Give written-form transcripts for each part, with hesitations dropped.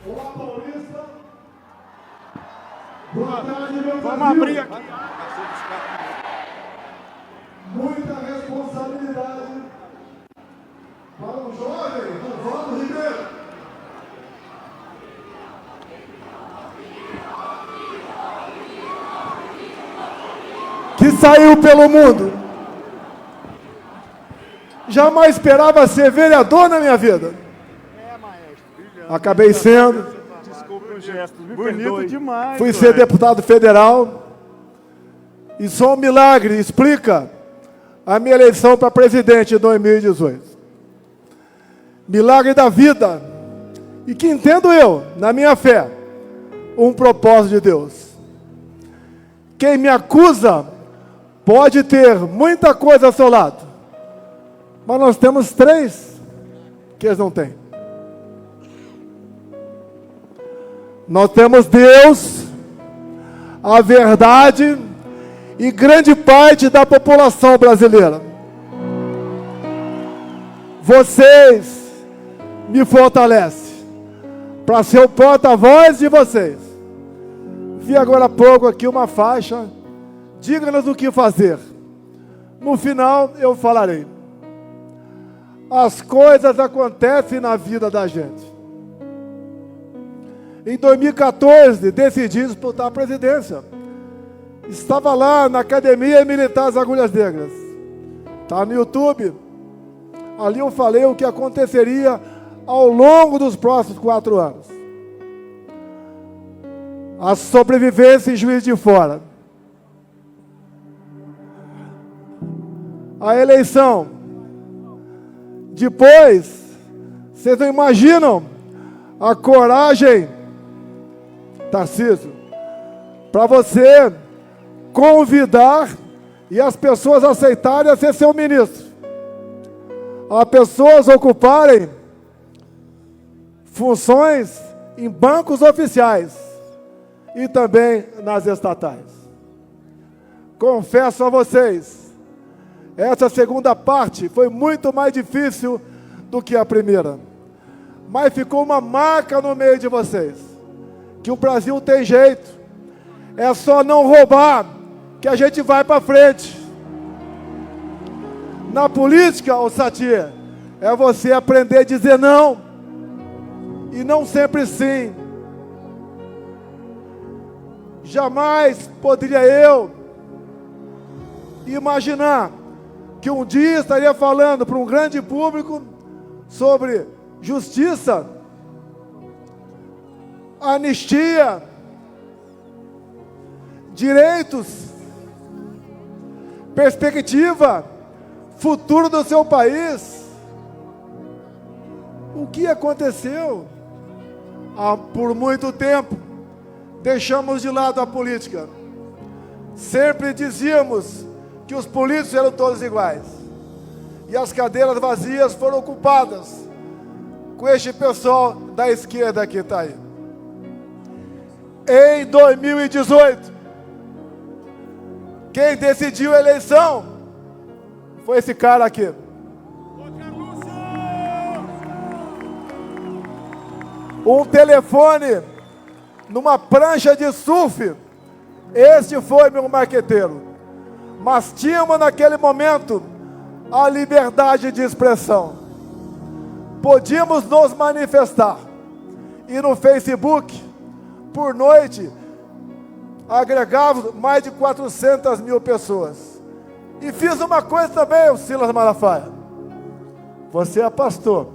Olá, Paulista. Boa tarde, meu Brasil. Vamos abrir aqui. Muita responsabilidade para um jovem, Oswaldo Ribeiro. Que saiu pelo mundo. Jamais esperava ser vereador na minha vida. Maestro. Acabei sendo. Desculpe o gesto. Bonito demais. Fui ser deputado federal. E só um milagre explica a minha eleição para presidente em 2018. Milagre da vida. E que entendo eu, na minha fé, um propósito de Deus. Quem me acusa pode ter muita coisa ao seu lado, mas nós temos 3 que eles não têm. Nós temos Deus, a verdade e grande parte da população brasileira. Vocês me fortalecem para ser o porta-voz de vocês. Vi agora há pouco aqui uma faixa, diga-nos o que fazer. No final eu falarei. As coisas acontecem na vida da gente. Em 2014, decidi disputar a presidência. Estava lá na Academia Militar das Agulhas Negras. Está no YouTube. Ali eu falei o que aconteceria ao longo dos próximos 4 anos. A sobrevivência em Juiz de Fora. A eleição. Depois, vocês não imaginam a coragem, Tarcísio, para você convidar e as pessoas aceitarem a ser seu ministro. As pessoas ocuparem funções em bancos oficiais e também nas estatais. Confesso a vocês, essa segunda parte foi muito mais difícil do que a primeira. Mas ficou uma marca no meio de vocês, que o Brasil tem jeito. É só não roubar que a gente vai para frente. Na política, ô Satir, é você aprender a dizer não, e não sempre sim. Jamais poderia eu imaginar que um dia estaria falando para um grande público sobre justiça, anistia, direitos, perspectiva, futuro do seu país. O que aconteceu? Por muito tempo, deixamos de lado a política. Sempre dizíamos que os políticos eram todos iguais. E as cadeiras vazias foram ocupadas com este pessoal da esquerda que está aí. Em 2018, quem decidiu a eleição foi esse cara aqui. Um telefone numa prancha de surf. Este foi meu marqueteiro. Mas tínhamos naquele momento a liberdade de expressão. Podíamos nos manifestar. E no Facebook, por noite, agregávamos mais de 400 mil pessoas. E fiz uma coisa também, o Silas Malafaia. Você é pastor.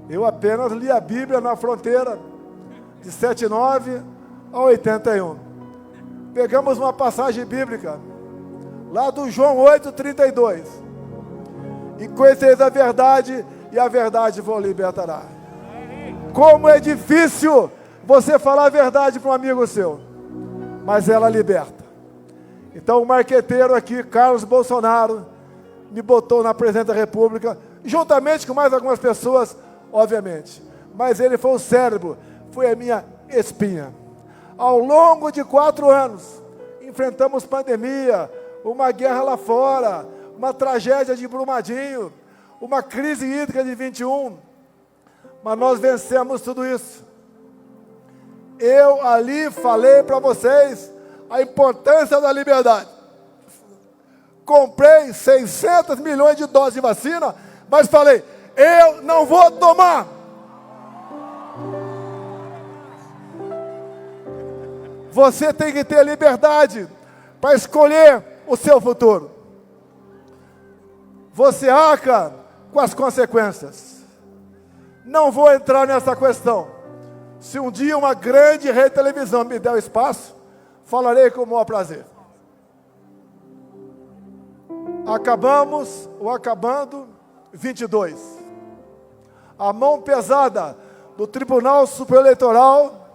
Eu apenas li a Bíblia na fronteira, de 79 a 81. Pegamos uma passagem bíblica, lá do João 8:32. E conhecereis a verdade, e a verdade vos libertará. Como é difícil você falar a verdade para um amigo seu, mas ela liberta. Então o marqueteiro aqui, Carlos Bolsonaro, me botou na presidência da República, juntamente com mais algumas pessoas, obviamente. Mas ele foi o cérebro, foi a minha espinha. Ao longo de 4 anos, enfrentamos pandemia, uma guerra lá fora, uma tragédia de Brumadinho, uma crise hídrica de 21. Mas nós vencemos tudo isso. Eu ali falei para vocês a importância da liberdade. Comprei 600 milhões de doses de vacina, mas falei, eu não vou tomar. Você tem que ter liberdade para escolher o seu futuro. Você arca com as consequências. Não vou entrar nessa questão. Se um dia uma grande rede de televisão me der o espaço, falarei com o maior prazer. Acabando 22. A mão pesada do Tribunal Superior Eleitoral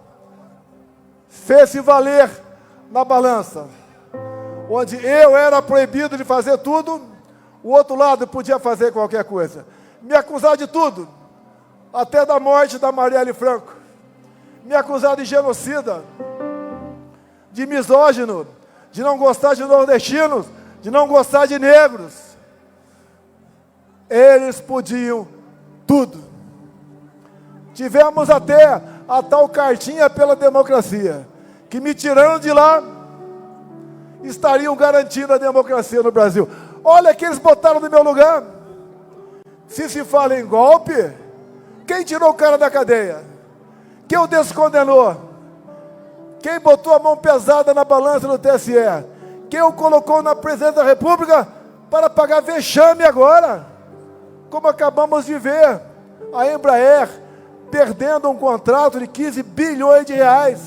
fez-se valer na balança. Onde eu era proibido de fazer tudo, o outro lado podia fazer qualquer coisa. Me acusar de tudo, até da morte da Marielle Franco. Me acusar de genocida, de misógino, de não gostar de nordestinos, de não gostar de negros. Eles podiam tudo. Tivemos até a tal cartinha pela democracia, que me tirando de lá, estariam garantindo a democracia no Brasil. Olha que eles botaram no meu lugar. Se fala em golpe, quem tirou o cara da cadeia? Quem o descondenou? Quem botou a mão pesada na balança do TSE? Quem o colocou na presidência da República para pagar vexame agora? Como acabamos de ver, a Embraer perdendo um contrato de 15 bilhões de reais.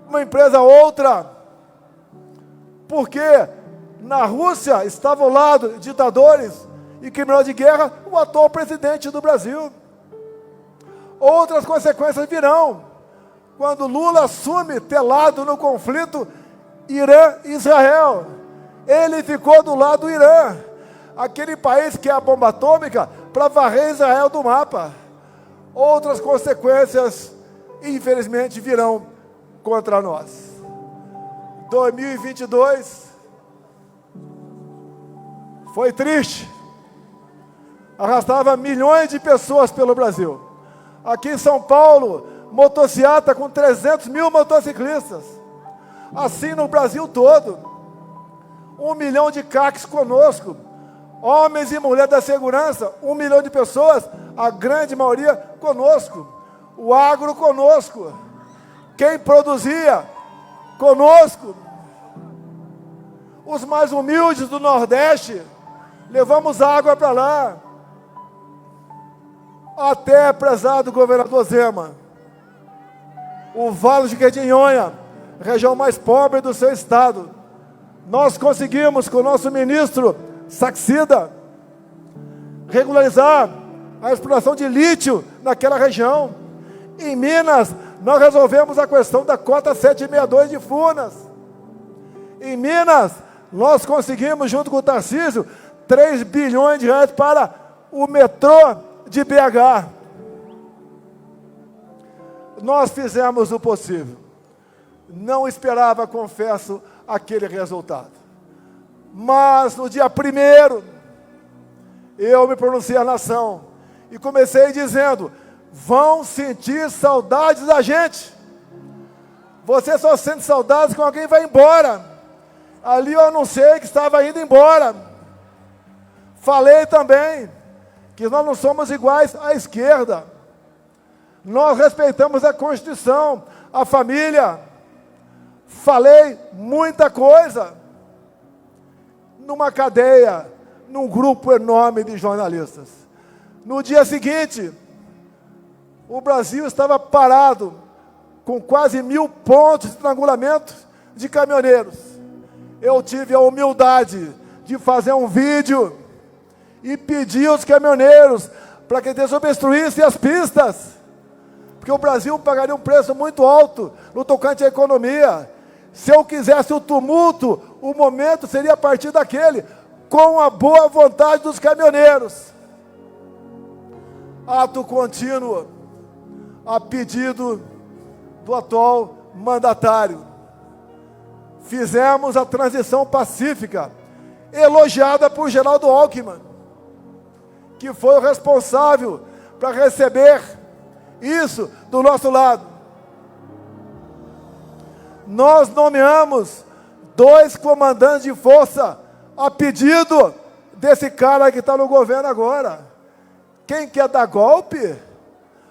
Uma empresa outra. Porque na Rússia estava ao lado de ditadores e criminosos de guerra o atual presidente do Brasil. Outras consequências virão quando Lula assume telado no conflito Irã e Israel. Ele ficou do lado do Irã, aquele país que é a bomba atômica, para varrer Israel do mapa. Outras consequências, infelizmente, virão contra nós. 2022 foi triste. Arrastava milhões de pessoas pelo Brasil. Aqui em São Paulo, motociata com 300 mil motociclistas. Assim no Brasil todo. 1 milhão de CACs conosco. Homens e mulheres da segurança, 1 milhão de pessoas, a grande maioria conosco. O agro conosco. Quem produzia conosco. Os mais humildes do Nordeste, levamos água para lá. Até, prezado governador Zema, o Vale de Jequitinhonha, região mais pobre do seu estado, nós conseguimos, com o nosso ministro Saxida, regularizar a exploração de lítio naquela região. Em Minas, nós resolvemos a questão da cota 762 de Furnas. Em Minas, nós conseguimos, junto com o Tarcísio, 3 bilhões de reais para o metrô de BH. Nós fizemos o possível. Não esperava, confesso, aquele resultado. Mas no dia 1º, eu me pronunciei à nação e comecei dizendo: vão sentir saudades da gente. Você só sente saudades quando alguém vai embora. Ali eu anunciei que estava indo embora. Falei também que nós não somos iguais à esquerda. Nós respeitamos a Constituição, a família. Falei muita coisa. Numa cadeia, num grupo enorme de jornalistas. No dia seguinte, o Brasil estava parado, com quase 1.000 pontos de estrangulamento de caminhoneiros. Eu tive a humildade de fazer um vídeo e pedir aos caminhoneiros para que desobstruíssem as pistas, porque o Brasil pagaria um preço muito alto no tocante à economia. Se eu quisesse o tumulto, o momento seria a partir daquele, com a boa vontade dos caminhoneiros. Ato contínuo, a pedido do atual mandatário. Fizemos a transição pacífica, elogiada por Geraldo Alckmin, que foi o responsável para receber isso do nosso lado. nós nomeamos 2 comandantes de força a pedido desse cara que está no governo agora. Quem quer dar golpe,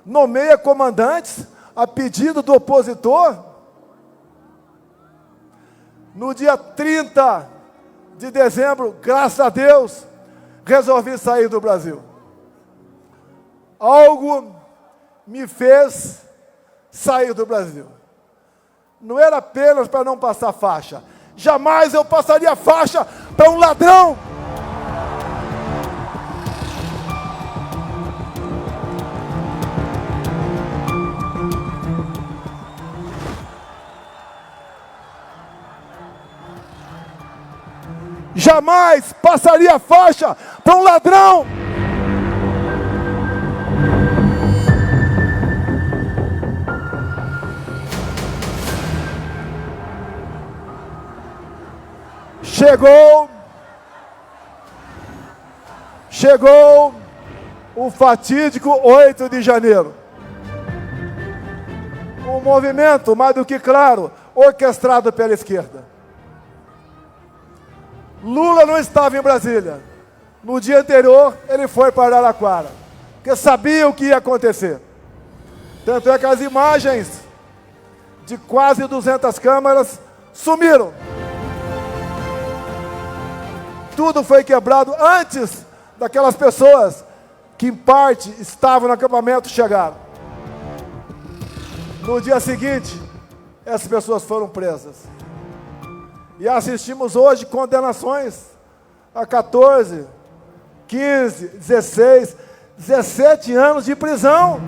nomeia comandantes a pedido do opositor. No dia 30 de dezembro, graças a Deus, resolvi sair do Brasil. Algo me fez sair do Brasil. Não era apenas para não passar faixa. Jamais eu passaria faixa para um ladrão. Jamais passaria faixa para um ladrão. Chegou o fatídico 8 de janeiro. Um movimento, mais do que claro, orquestrado pela esquerda. Lula não estava em Brasília. No dia anterior, ele foi para Araraquara, porque sabia o que ia acontecer. Tanto é que as imagens de quase 200 câmeras sumiram. Tudo foi quebrado antes daquelas pessoas que, em parte, estavam no acampamento chegaram. No dia seguinte, essas pessoas foram presas. E assistimos hoje condenações a 14, 15, 16, 17 anos de prisão.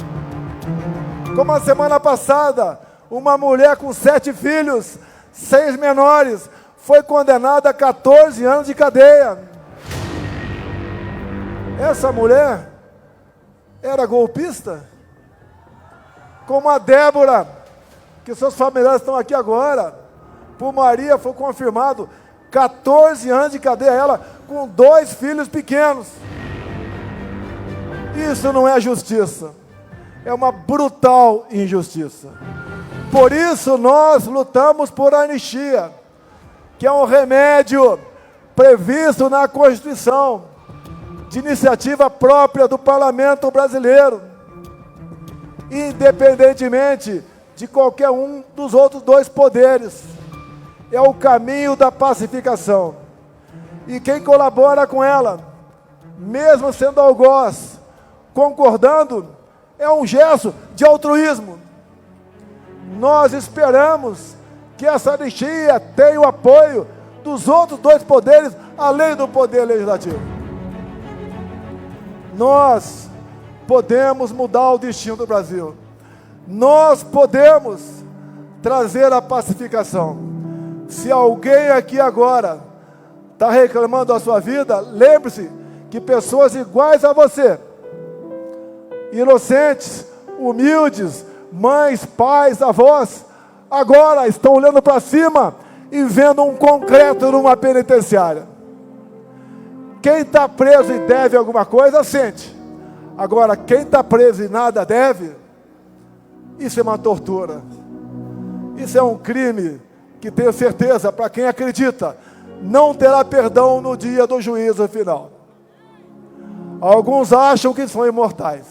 Como a semana passada, uma mulher com 7 filhos, 6 menores, foi condenada a 14 anos de cadeia. Essa mulher era golpista? Como a Débora, que seus familiares estão aqui agora. Por Maria foi confirmado 14 anos de cadeia, ela com 2 filhos pequenos. Isso não é justiça, é uma brutal injustiça. Por isso nós lutamos por anistia, que é um remédio previsto na Constituição, de iniciativa própria do Parlamento brasileiro, independentemente de qualquer um dos outros 2 poderes. É o caminho da pacificação. E quem colabora com ela, mesmo sendo algoz, concordando, é um gesto de altruísmo. Nós esperamos que essa anistia tenha o apoio dos outros 2 poderes, além do poder legislativo. Nós podemos mudar o destino do Brasil. Nós podemos trazer a pacificação. Se alguém aqui agora está reclamando da sua vida, lembre-se que pessoas iguais a você, inocentes, humildes, mães, pais, avós, agora estão olhando para cima e vendo um concreto numa penitenciária. Quem está preso e deve alguma coisa, sente. Agora, quem está preso e nada deve, isso é uma tortura. Isso é um crime que, tenho certeza, para quem acredita, não terá perdão no dia do juízo final. Alguns acham que são imortais,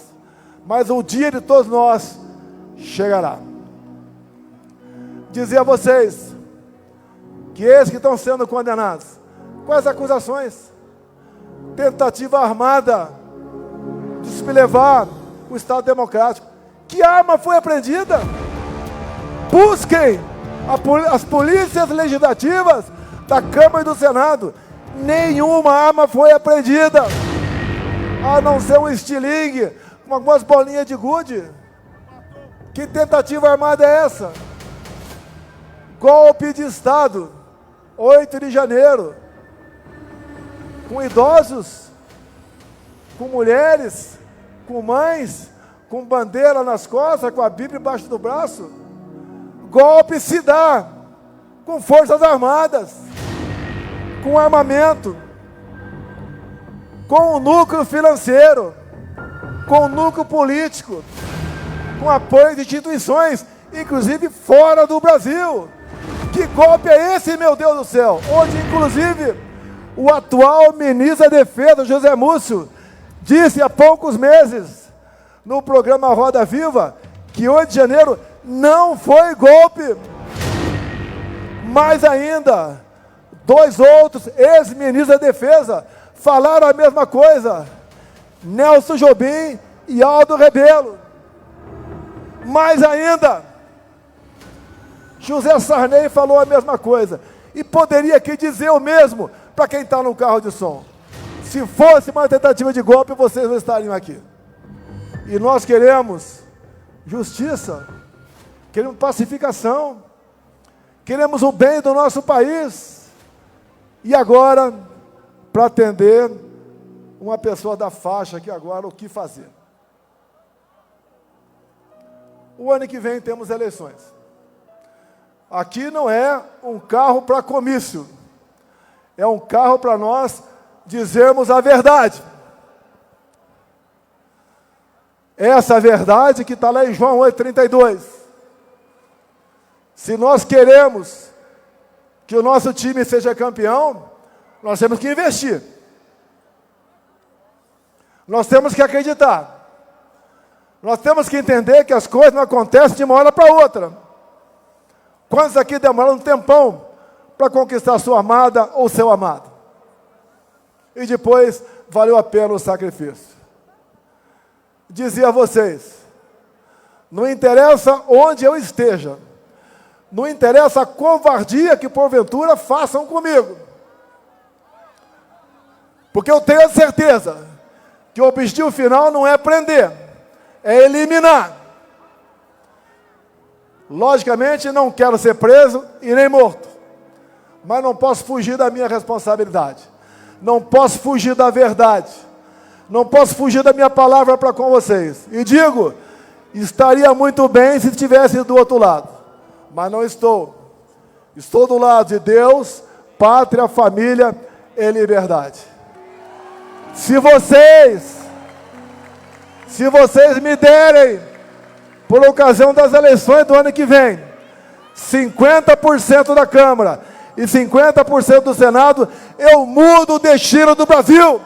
mas o dia de todos nós chegará. Dizer a vocês que esses que estão sendo condenados, quais acusações? Tentativa armada de sublevar o Estado Democrático. Que arma foi apreendida? Busquem as polícias legislativas da Câmara e do Senado. Nenhuma arma foi apreendida, a não ser um estilingue com algumas bolinhas de gude. Que tentativa armada é essa? Golpe de Estado, 8 de janeiro, com idosos, com mulheres, com mães, com bandeira nas costas, com a Bíblia embaixo do braço. Golpe se dá com forças armadas, com armamento, com o núcleo financeiro, com o núcleo político, com apoio de instituições, inclusive fora do Brasil. Que golpe é esse, meu Deus do céu? Onde, inclusive, o atual ministro da Defesa, José Múcio, disse há poucos meses, no programa Roda Viva, que 8 de janeiro não foi golpe. Mais ainda, 2 outros ex-ministros da Defesa falaram a mesma coisa. Nelson Jobim e Aldo Rebelo. Mais ainda, José Sarney falou a mesma coisa. E poderia aqui dizer o mesmo para quem está no carro de som. Se fosse uma tentativa de golpe, vocês não estariam aqui. E nós queremos justiça, queremos pacificação, queremos o bem do nosso país. E agora, para atender uma pessoa da faixa aqui agora, o que fazer? O ano que vem temos eleições. Aqui não é um carro para comício, é um carro para nós dizermos a verdade. Essa verdade que está lá em João 8,32. Se nós queremos que o nosso time seja campeão, nós temos que investir. Nós temos que acreditar. Nós temos que entender que as coisas não acontecem de uma hora para outra. Quantos aqui demoraram um tempão para conquistar sua amada ou seu amado? E depois valeu a pena o sacrifício. Dizia a vocês, não interessa onde eu esteja, não interessa a covardia que porventura façam comigo, porque eu tenho a certeza que o objetivo final não é prender, é eliminar. Logicamente não quero ser preso e nem morto, mas não posso fugir da minha responsabilidade, não posso fugir da verdade, não posso fugir da minha palavra para com vocês. E digo, estaria muito bem se estivesse do outro lado, mas não estou. Estou do lado de Deus, pátria, família e liberdade. Se vocês me derem, por ocasião das eleições do ano que vem, 50% da Câmara e 50% do Senado, eu mudo o destino do Brasil.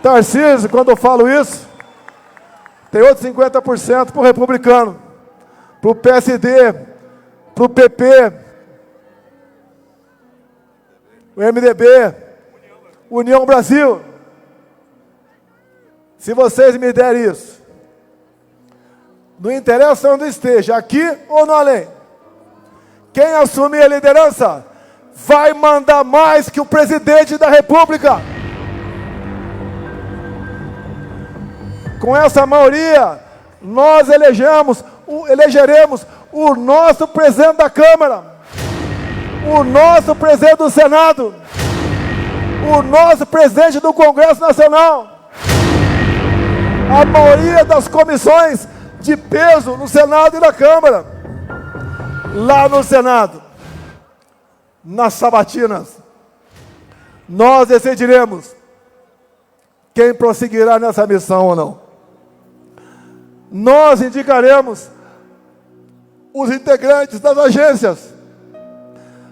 Tarcísio, quando eu falo isso, tem outros 50% para o republicano, para o PSD, para o PP, o MDB, União Brasil. Se vocês me derem isso, não interessa onde esteja, aqui ou no além, quem assumir a liderança vai mandar mais que o presidente da República. Com essa maioria, nós elegeremos o nosso presidente da Câmara, o nosso presidente do Senado, o nosso presidente do Congresso Nacional, a maioria das comissões de peso no Senado e na Câmara. Lá no Senado, nas sabatinas, nós decidiremos quem prosseguirá nessa missão ou não. Nós indicaremos os integrantes das agências.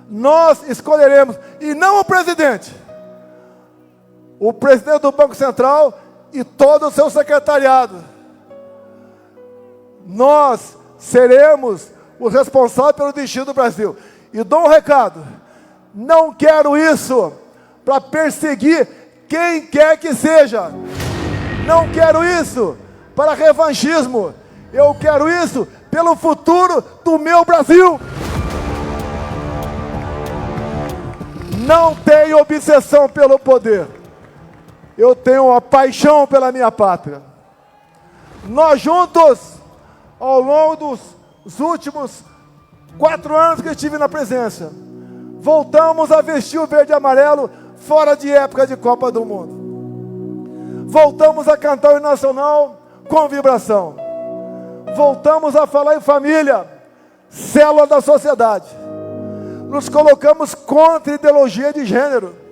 Nós escolheremos, e não o presidente do Banco Central e todo o seu secretariado. Nós seremos os responsáveis pelo destino do Brasil. E dou um recado, não quero isso para perseguir quem quer que seja. Não quero isso para revanchismo. Eu quero isso pelo futuro do meu Brasil. Não tenho obsessão pelo poder. Eu tenho uma paixão pela minha pátria. Nós juntos, ao longo dos últimos 4 anos que estive na presença, voltamos a vestir o verde e amarelo fora de época de Copa do Mundo. Voltamos a cantar o hino nacional com vibração. Voltamos a falar em família, célula da sociedade. Nos colocamos contra a ideologia de gênero.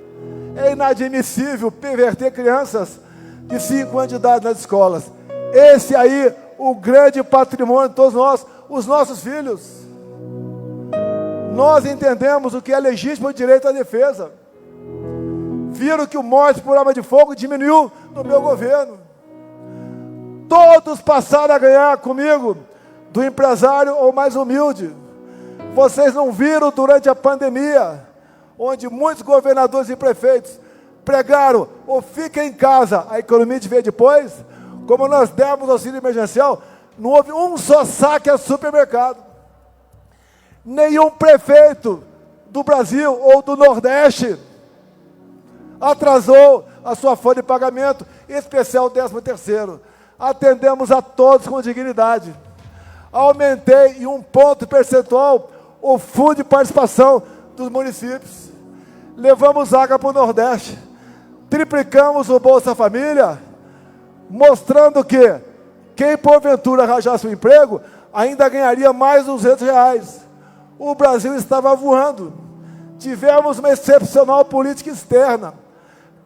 É inadmissível perverter crianças de 5 anos de idade nas escolas. Esse aí, o grande patrimônio de todos nós, os nossos filhos. Nós entendemos o que é legítimo direito à defesa. Viram que o morte por arma de fogo diminuiu no meu governo. Todos passaram a ganhar comigo, do empresário ou mais humilde. Vocês não viram durante a pandemia, onde muitos governadores e prefeitos pregaram ou fica em casa, a economia de ver depois, como nós demos auxílio emergencial, não houve um só saque a supermercado. Nenhum prefeito do Brasil ou do Nordeste atrasou a sua folha de pagamento, em especial o 13º. Atendemos a todos com dignidade. Aumentei em 1 ponto percentual o fundo de participação dos municípios. Levamos água para o Nordeste. Triplicamos o Bolsa Família, mostrando que quem porventura arranjasse um emprego, ainda ganharia mais R$200. O Brasil estava voando. Tivemos uma excepcional política externa,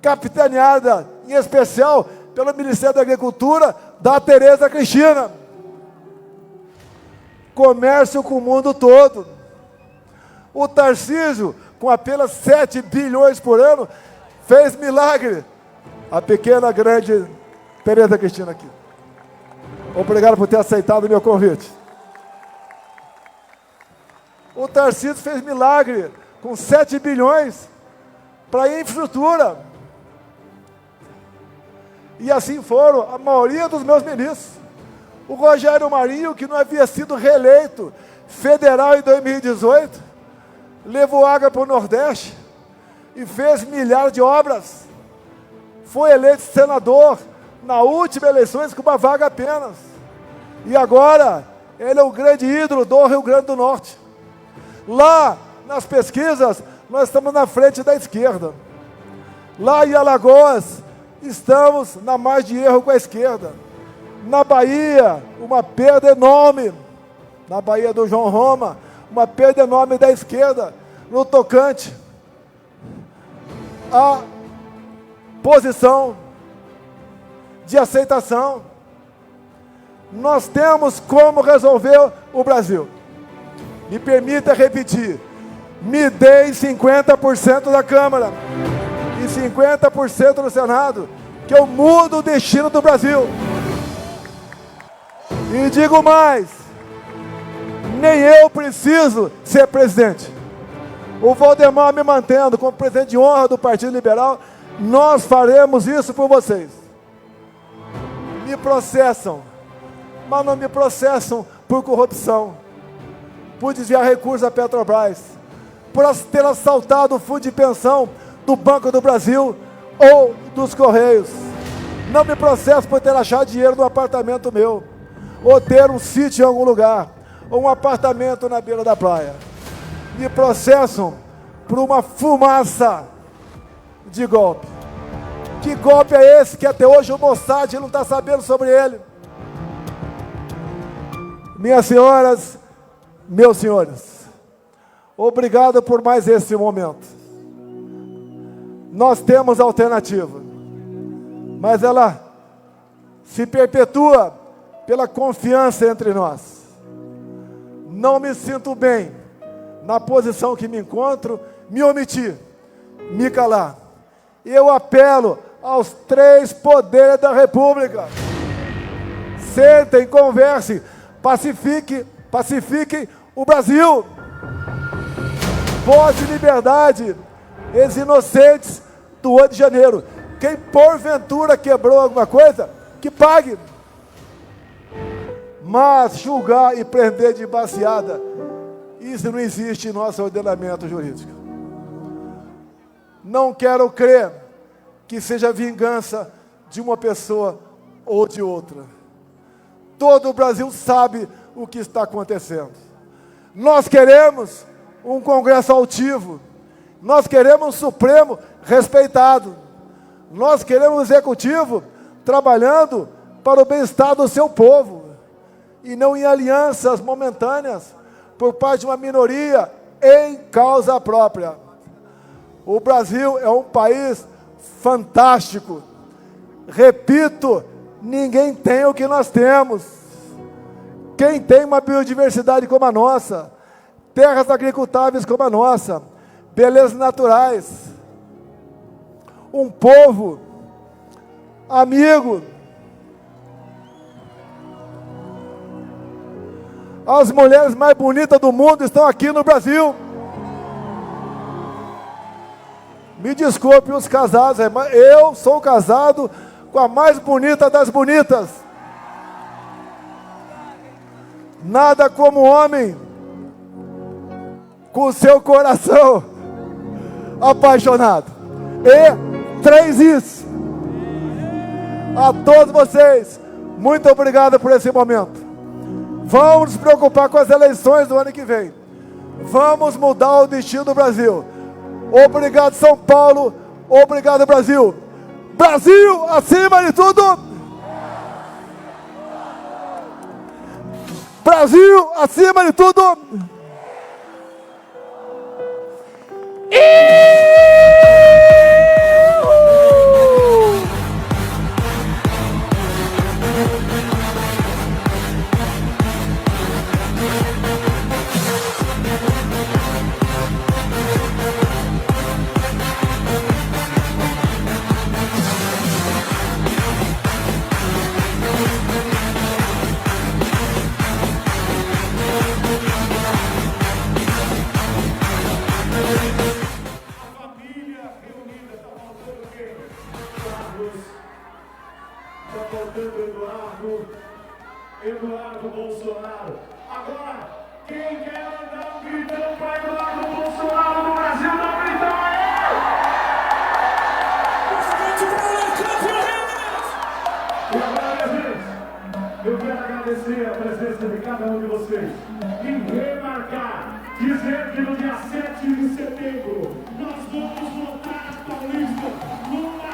capitaneada, em especial, pelo Ministério da Agricultura, da Tereza Cristina. Comércio com o mundo todo. O Tarcísio, com apenas 7 bilhões por ano, fez milagre. A pequena, grande Tereza Cristina aqui. Obrigado por ter aceitado o meu convite. O Tarcísio fez milagre com 7 bilhões para infraestrutura. E assim foram a maioria dos meus ministros. O Rogério Marinho, que não havia sido reeleito federal em 2018, levou água para o Nordeste e fez milhares de obras. Foi eleito senador na última eleição com uma vaga apenas. E agora, ele é o grande ídolo do Rio Grande do Norte. Lá, nas pesquisas, nós estamos na frente da esquerda. Lá em Alagoas, estamos na margem de erro com a esquerda. Na Bahia, uma perda enorme. Na Bahia do João Roma, uma perda enorme da esquerda. No tocante à posição de aceitação. Nós temos como resolver o Brasil. Me permita repetir. Me deem 50% da Câmara e 50% do Senado, que eu mudo o destino do Brasil. E digo mais, nem eu preciso ser presidente. O Valdemar me mantendo como presidente de honra do Partido Liberal, nós faremos isso por vocês. Me processam, mas não me processam por corrupção, por desviar recursos da Petrobras, por ter assaltado o fundo de pensão do Banco do Brasil ou dos Correios. Não me processam por ter achado dinheiro no apartamento meu, ou ter um sítio em algum lugar, ou um apartamento na beira da praia. Me processam por uma fumaça de golpe. Que golpe é esse que até hoje o Mossad não está sabendo sobre ele? Minhas senhoras, meus senhores, obrigado por mais esse momento. Nós temos alternativa, mas ela se perpetua pela confiança entre nós. Não me sinto bem na posição que me encontro, me omitir, me calar. Eu apelo aos 3 poderes da República. Sentem, conversem, pacifiquem o Brasil. Voz de liberdade, os inocentes do 8 de janeiro. Quem porventura quebrou alguma coisa, que pague. Mas julgar e prender de baseada, isso não existe em nosso ordenamento jurídico. Não quero crer que seja vingança de uma pessoa ou de outra. Todo o Brasil sabe o que está acontecendo. Nós queremos um Congresso altivo. Nós queremos um Supremo respeitado. Nós queremos um Executivo trabalhando para o bem-estar do seu povo. E não em alianças momentâneas por parte de uma minoria em causa própria. O Brasil é um país fantástico. Repito, ninguém tem o que nós temos. Quem tem uma biodiversidade como a nossa, terras agricultáveis como a nossa, belezas naturais, um povo amigo, as mulheres mais bonitas do mundo estão aqui no Brasil. Me desculpe os casados, mas eu sou casado com a mais bonita das bonitas. Nada como homem com o seu coração apaixonado. E 3 Is. A todos vocês, muito obrigado por esse momento. Vamos nos preocupar com as eleições do ano que vem. Vamos mudar o destino do Brasil. Obrigado, São Paulo. Obrigado, Brasil. Brasil acima de tudo. Brasil acima de tudo. Está faltando Eduardo Bolsonaro. Agora, quem quer mandar um gritão para Eduardo Bolsonaro no Brasil, dá um gritão aí! E agora, minha gente, eu quero agradecer a presença de cada um de vocês e remarcar, dizer que no dia 7 de setembro nós vamos votar a Paulista no